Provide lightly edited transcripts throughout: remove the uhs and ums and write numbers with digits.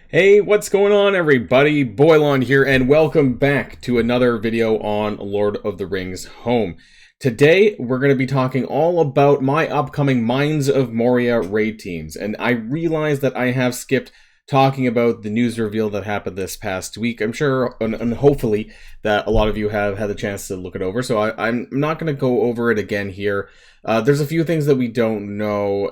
Hey, what's going on everybody? Boilon here and welcome back to another video on Lord of the Rings Home. Today, we're going to be talking all about my upcoming Mines of Moria raid teams. And I realize that I have skipped talking about the news reveal that happened this past week. I'm sure and hopefully that a lot of you have had the chance to look it over. So I'm not going to go over it again here. There's a few things that we don't know,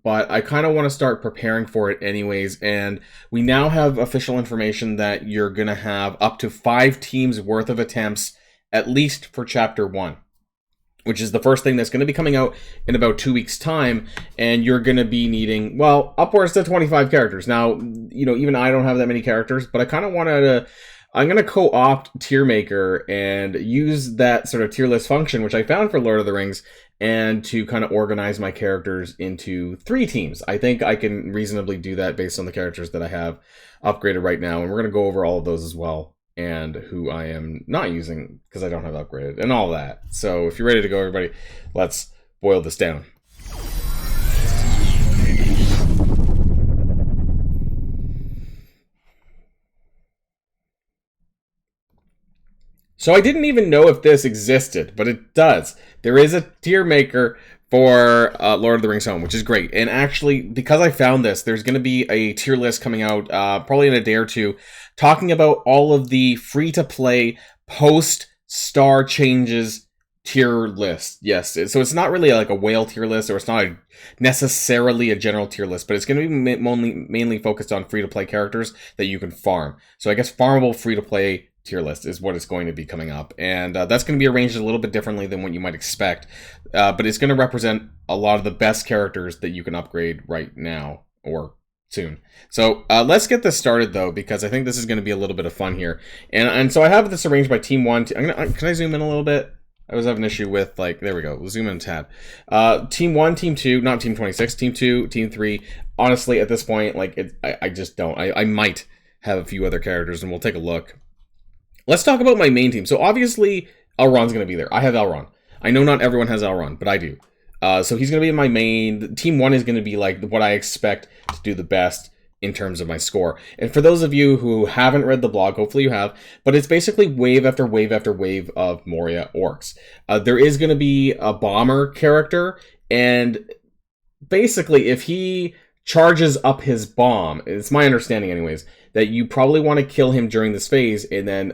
but I kind of want to start preparing for it anyways. And we now have official information that you're going to have up to 5 teams worth of attempts, at least for Chapter 1. Which is the first thing that's going to be coming out in about 2 weeks' time, and you're going to be needing, well, upwards to 25 characters. Now, you know, even I don't have that many characters, but I kind of wanted to, I'm going to co-opt Tier Maker and use that sort of tier list function, which I found for Lord of the Rings, and to kind of organize my characters into 3 teams. I think I can reasonably do that based on the characters that I have upgraded right now, and we're going to go over all of those as well, and who I am not using because I don't have upgraded and all that. So if you're ready to go, everybody, let's boil this down. So I didn't even know if this existed, but it does. There is a tier maker for Lord of the Rings Home, which is great. And actually, because I found this, there's going to be a tier list coming out probably in a day or two, talking about all of the free-to-play post-star changes tier list. Yes, so it's not really like a whale tier list, or it's not necessarily a general tier list, but it's going to be mainly focused on free-to-play characters that you can farm. So I guess farmable free-to-play tier list is what is going to be coming up, and that's going to be arranged a little bit differently than what you might expect, but it's going to represent a lot of the best characters that you can upgrade right now or soon. So let's get this started though, because I think this is going to be a little bit of fun here, and so I have this arranged by team 1. Can I zoom in a little bit? I was having an issue with, like, there we go. We'll zoom in a tad. Team 1, Team 2, not Team 26, Team 2, Team 3. Honestly, at this point, like, I just don't. I might have a few other characters, and we'll take a look. Let's talk about my main team. So obviously, Elrond's going to be there. I have Elrond. I know not everyone has Elrond, but I do. So he's going to be in my main. Team 1 is going to be like what I expect to do the best in terms of my score. And for those of you who haven't read the blog, hopefully you have, but it's basically wave after wave after wave of Moria orcs. There is going to be a bomber character, and basically if he charges up his bomb, it's my understanding anyways, that you probably want to kill him during this phase, and then,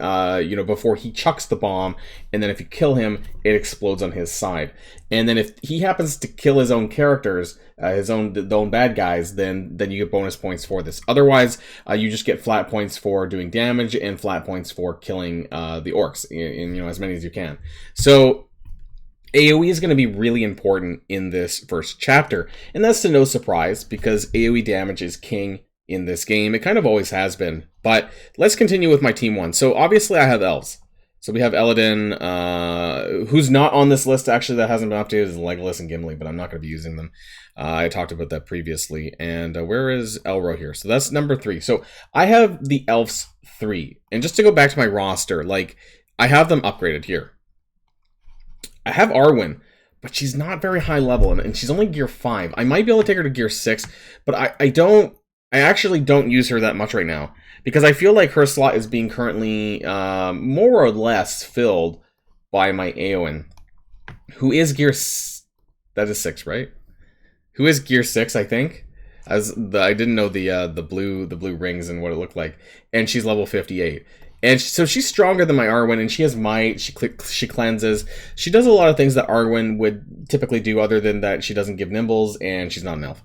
you know, before he chucks the bomb, and then if you kill him, it explodes on his side. And then if he happens to kill his own characters, the own bad guys, then you get bonus points for this. Otherwise, you just get flat points for doing damage and flat points for killing the orcs, in you know, as many as you can. So AoE is going to be really important in this first chapter, and that's to no surprise because AoE damage is king in this game. It kind of always has been, but let's continue with my team 1. So obviously I have elves. So we have Eladin, who's not on this list actually that hasn't been updated, is Legolas and Gimli, but I'm not going to be using them. I talked about that previously. And where is Elro here? So that's number 3. So I have the elves 3. And just to go back to my roster, like, I have them upgraded here. I have Arwen, but she's not very high level, and she's only gear 5. I might be able to take her to gear 6, but I actually don't use her that much right now, because I feel like her slot is being currently more or less filled by my Eowyn, who is gear... That is 6, right? Who is gear 6, I think. I didn't know the blue rings and what it looked like, and she's level 58. And so she's stronger than my Arwen, and she has might, she cleanses. She does a lot of things that Arwen would typically do, other than that she doesn't give nimbles, and she's not an elf.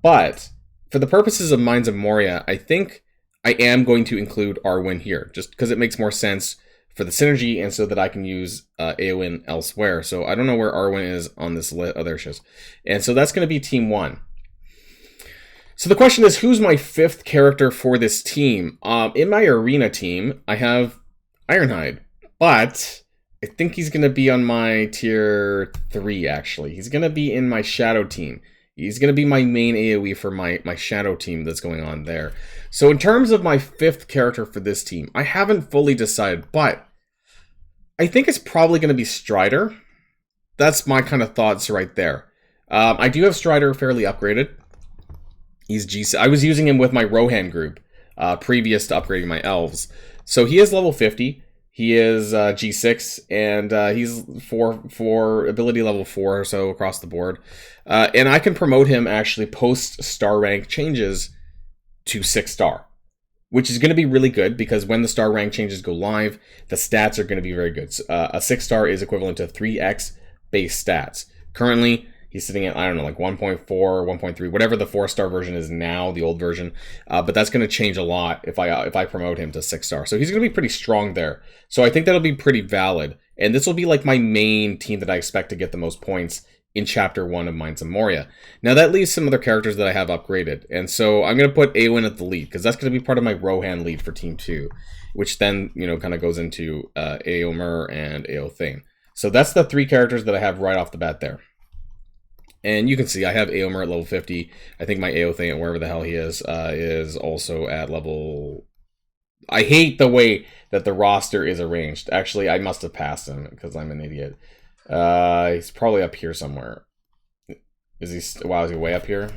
But for the purposes of Mines of Moria, I think I am going to include Arwen here, just because it makes more sense for the synergy, and so that I can use Eowyn elsewhere. So I don't know where Arwen is on this list. Oh, there she is. And so that's going to be Team 1. So the question is, who's my 5th character for this team? In my arena team, I have Ironhide, but I think he's going to be on my tier 3, actually. He's going to be in my shadow team. He's going to be my main AoE for my shadow team that's going on there. So in terms of my 5th character for this team, I haven't fully decided, but I think it's probably going to be Strider. That's my kind of thoughts right there. I do have Strider fairly upgraded. He's G6. I was using him with my Rohan group previous to upgrading my elves. So he is level 50. He is G6, and he's for ability level 4 or so across the board. And I can promote him actually post star rank changes to 6 star, which is going to be really good because when the star rank changes go live, the stats are going to be very good. So, a 6 star is equivalent to 3x base stats. Currently, he's sitting at, I don't know, like 1.4, 1.3, whatever the 4-star version is now, the old version. But that's going to change a lot if I promote him to 6 star. So he's going to be pretty strong there. So I think that'll be pretty valid. And this will be like my main team that I expect to get the most points in Chapter 1 of Mines of Moria. Now that leaves some other characters that I have upgraded. And so I'm going to put Eowyn at the lead, because that's going to be part of my Rohan lead for Team 2. Which then, you know, kind of goes into Eomer and Eothane. So that's the 3 characters that I have right off the bat there. And you can see I have Eomer at level 50. I think my Eothane, wherever the hell he is also at level... I hate the way that the roster is arranged. Actually, I must have passed him because I'm an idiot. He's probably up here somewhere. Is he? Wow, is he way up here?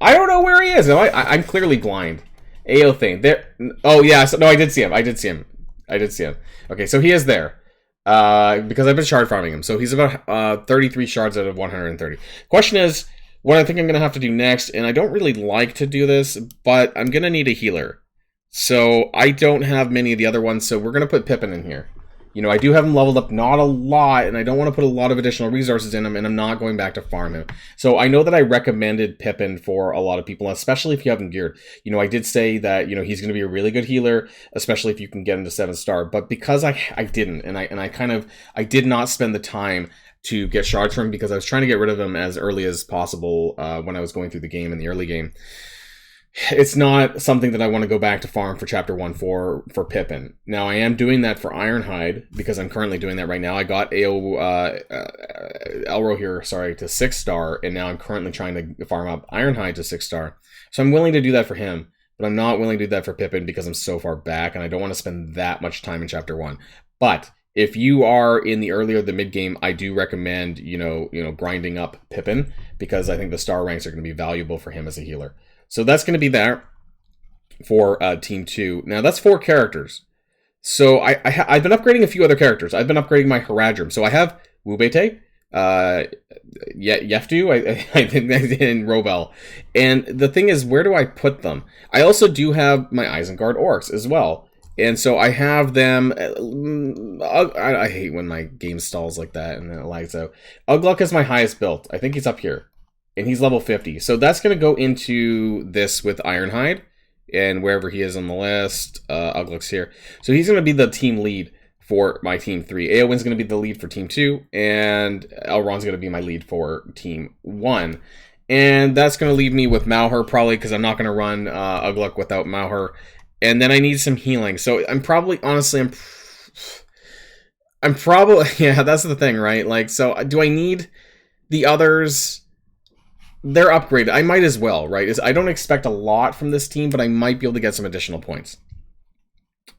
I don't know where he is. No, I'm clearly blind. Eothane. There. Oh yeah. So, no, I did see him. I did see him. Okay, so he is there. Because I've been shard farming him. So he's about 33 shards out of 130. Question is, what I think I'm going to have to do next, and I don't really like to do this, but I'm going to need a healer. So I don't have many of the other ones, so we're going to put Pippin in here. You know, I do have him leveled up, not a lot, and I don't want to put a lot of additional resources in him, and I'm not going back to farm him. So I know that I recommended Pippin for a lot of people, especially if you have him geared. You know, I did say that, you know, he's going to be a really good healer, especially if you can get him to 7 star. But because I didn't, and I did not spend the time to get shards from him because I was trying to get rid of him as early as possible when I was going through the game in the early game. It's not something that I want to go back to farm for Chapter 1 for Pippin. Now, I am doing that for Ironhide, because I'm currently doing that right now. I got Elro here, sorry, to 6 star, and now I'm currently trying to farm up Ironhide to 6 star. So I'm willing to do that for him, but I'm not willing to do that for Pippin because I'm so far back, and I don't want to spend that much time in Chapter 1. But if you are in the early or the mid game, I do recommend, you know, grinding up Pippin, because I think the star ranks are going to be valuable for him as a healer. So that's going to be there for Team 2. Now, that's 4 characters. So I've been upgrading a few other characters. I've been upgrading my Haradrim. So I have Wubete, Yeftu, I think, and Robel. And the thing is, where do I put them? I also do have my Isengard Orcs as well. And so I have them... I hate when my game stalls like that and then it lags out. Ugluk is my highest built. I think he's up here. And he's level 50. So that's going to go into this with Ironhide. And wherever he is on the list, Ugluk's here. So he's going to be the team lead for my Team 3. Eowyn's going to be the lead for Team 2. And Elrond's going to be my lead for Team 1. And that's going to leave me with Mauher, probably, because I'm not going to run Ugluk without Mauher. And then I need some healing. So I'm probably, honestly, I'm probably, yeah, that's the thing, right? Like, so do I need the others? They're upgraded. I might as well, right? I don't expect a lot from this team, but I might be able to get some additional points.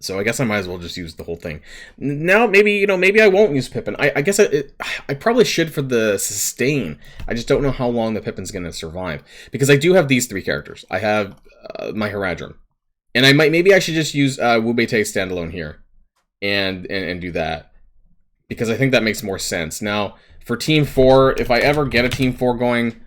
So I guess I might as well just use the whole thing. Now, maybe, you know, maybe I won't use Pippin. I guess I probably should for the sustain. I just don't know how long the Pippin's going to survive. Because I do have these 3 characters. I have my Haradrim. And maybe I should just use Wubete standalone here. And do that. Because I think that makes more sense. Now, for Team 4, if I ever get a Team 4 going...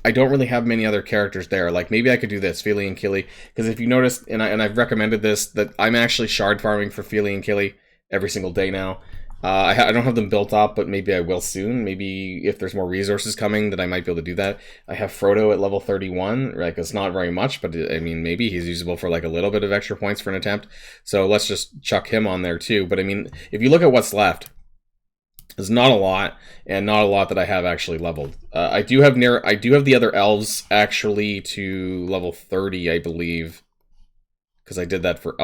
I don't really have many other characters there. Like, maybe I could do this, Fili and Kili. Because if you notice, and I've recommended this, that I'm actually shard farming for Fili and Kili every single day now. I don't have them built up, but maybe I will soon. Maybe if there's more resources coming, that I might be able to do that. I have Frodo at level 31. Like, it's not very much, but I mean, maybe he's usable for like a little bit of extra points for an attempt. So let's just chuck him on there too. But I mean, if you look at what's left, there's not a lot, and not a lot that I have actually leveled. I do have the other elves actually to level 30, I believe, because I did that for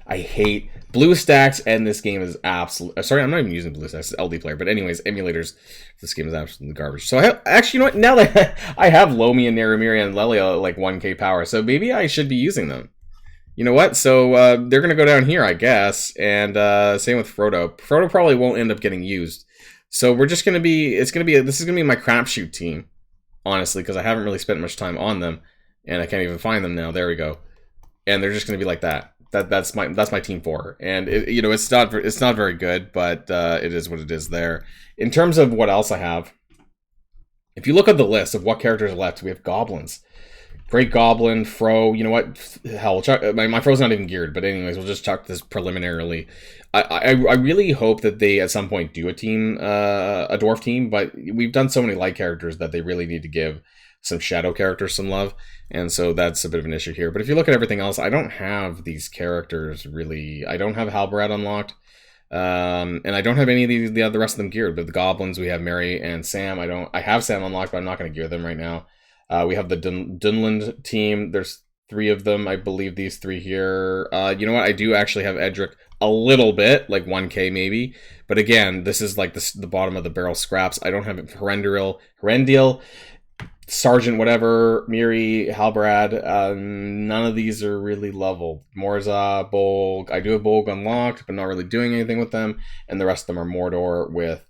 I hate BlueStacks, and this game is absolute. Sorry, I'm not even using BlueStacks. It's LD player, but anyways, emulators. This game is absolutely garbage. So I have, actually, you know what? Now that I have Lomi and Naramiri and Lelia like 1k power, so maybe I should be using them. You know what? So they're gonna go down here, I guess, and same with Frodo. Frodo probably won't end up getting used. So we're just gonna be, this is gonna be my crapshoot team, honestly, because I haven't really spent much time on them. and I can't even find them now. There we go. And they're just going to be like that. That's my team 4, and it's not very good, but it is what it is. There, in terms of what else I have, if you look at the list of what characters are left, we have goblins. Great Goblin, Fro. You know what? Hell, my Fro's not even geared, but anyways, we'll just chuck this preliminarily. I really hope that they at some point do a dwarf team, but we've done so many light characters that they really need to give some shadow characters some love, and so that's a bit of an issue here. But if you look at everything else, I don't have these characters really. I don't have Halbrad unlocked, and I don't have any of the rest of them geared. But the goblins, we have Mary and Sam. I have Sam unlocked, but I'm not going to gear them right now. We have the Dunland team. There's 3 of them. I believe these 3 here. You know what? I do actually have Edric a little bit, like 1k maybe. But again, this is like the bottom of the barrel scraps. I don't have Herendil, Sergeant whatever, Miri, Halbrad. None of these are really leveled. Morza, Bolg. I do have Bolg unlocked, but not really doing anything with them. And the rest of them are Mordor with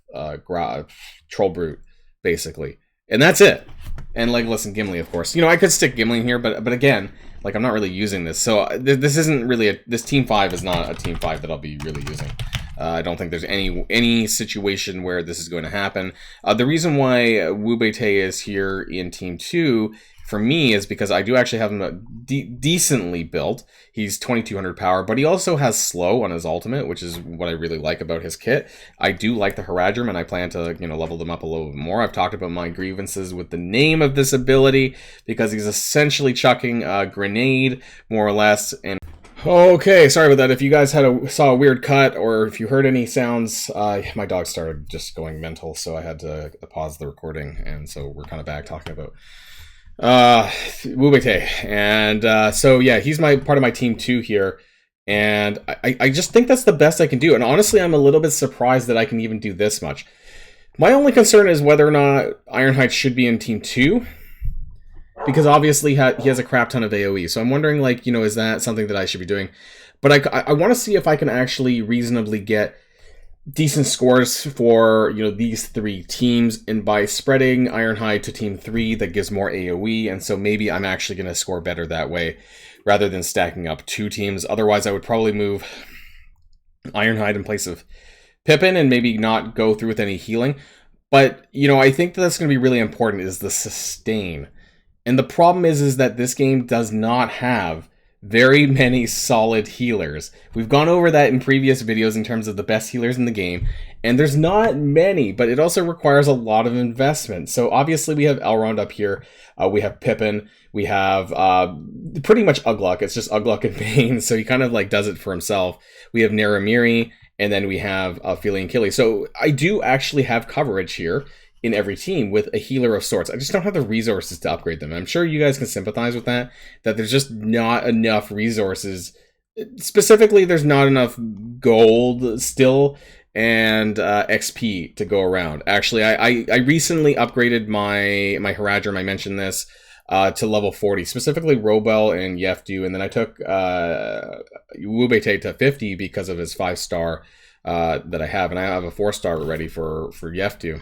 Troll Brute, basically. And that's it. And Legolas and Gimli, of course. I could stick Gimli in here, but again, I'm not really using this. So this isn't really this Team 5 is not a Team 5 that I'll be really using. I don't think there's any situation where this is going to happen. The reason why Wu Beite is here in Team 2 for me is because I do actually have him decently built. He's 2200 power, but he also has slow on his ultimate, which is what I really like about his kit. I do like the Haradrim, and I plan to level them up a little bit more. I've talked about my grievances with the name of this ability because he's essentially chucking a grenade, more or less, and okay, sorry about that. If you guys saw a weird cut, or if you heard any sounds, my dog started just going mental, so I had to pause the recording, and so we're kind of back talking about Wu Beite. And so yeah, he's part of my Team 2 here, and I just think that's the best I can do. And honestly, I'm a little bit surprised that I can even do this much. My only concern is whether or not Ironhide should be in Team 2. Because obviously he has a crap ton of AoE. So I'm wondering, is that something that I should be doing? But I want to see if I can actually reasonably get decent scores for, these 3 teams. And by spreading Ironhide to Team 3, that gives more AoE. And so maybe I'm actually going to score better that way, rather than stacking up 2 teams. Otherwise, I would probably move Ironhide in place of Pippin and maybe not go through with any healing. But, I think that's going to be really important is the sustain. And the problem is that this game does not have very many solid healers. We've gone over that in previous videos in terms of the best healers in the game, and there's not many, but it also requires a lot of investment. So obviously we have Elrond up here, we have Pippin, we have pretty much Ugluk. It's just Ugluk and Bane, so he kind of does it for himself. We have Naramiri, and then we have Fili and Kili. So I do actually have coverage here in every team with a healer of sorts. I just don't have the resources to upgrade them. I'm sure you guys can sympathize with that there's just not enough resources. Specifically, there's not enough gold still and XP to go around. Actually, I recently upgraded my Haradrim, I mentioned this, to level 40, specifically Robel and Yefdu, and then I took Wu Beite to 50 because of his 5-star that I have, and I have a 4-star already for Yefdu.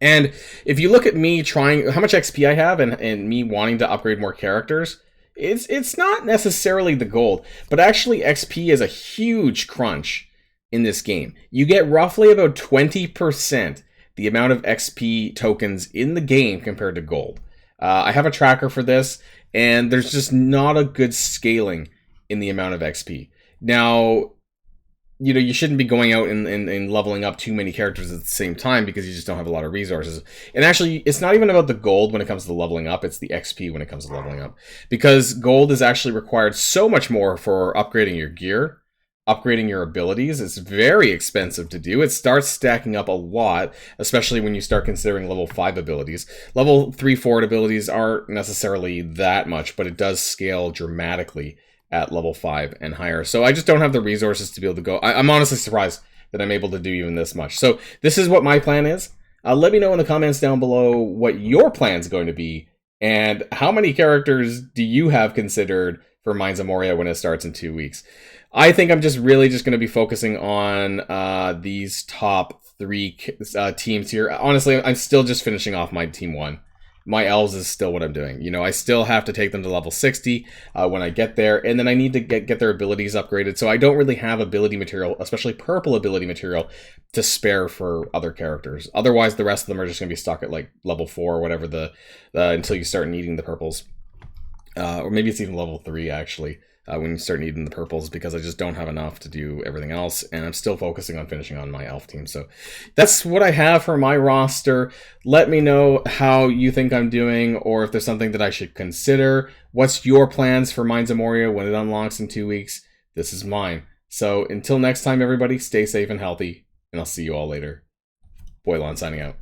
And if you look at me trying, how much XP I have and me wanting to upgrade more characters, it's not necessarily the gold, but actually XP is a huge crunch in this game. You get roughly about 20% the amount of XP tokens in the game compared to gold. I have a tracker for this, and there's just not a good scaling in the amount of XP. Now, you shouldn't be going out and leveling up too many characters at the same time because you just don't have a lot of resources. And actually, it's not even about the gold when it comes to leveling up, it's the XP when it comes to leveling up. Because gold is actually required so much more for upgrading your gear, upgrading your abilities. It's very expensive to do. It starts stacking up a lot, especially when you start considering level 5 abilities. Level 3 forward abilities aren't necessarily that much, but it does scale dramatically at level 5 and higher. So I just don't have the resources to be able to go. I'm honestly surprised that I'm able to do even this much. So this is what my plan is. Let me know in the comments down below what your plan's going to be, and how many characters do you have considered for Mines of Moria when it starts in 2 weeks. I think I'm just going to be focusing on these top 3 teams here. Honestly, I'm still just finishing off my Team 1. my elves is still what I'm doing. You know, I still have to take them to level 60 when I get there, and then I need to get their abilities upgraded. So I don't really have ability material, especially purple ability material, to spare for other characters. Otherwise, the rest of them are just going to be stuck at like level 4 or whatever until you start needing the purples. Or maybe it's even level 3 actually. When you start needing the purples, because I just don't have enough to do everything else, and I'm still focusing on finishing on my elf team. So that's what I have for my roster. Let me know how you think I'm doing, or if there's something that I should consider. What's your plans for Mines of Moria when it unlocks in 2 weeks? This is mine. So until next time, everybody, stay safe and healthy, and I'll see you all later. Boilon signing out.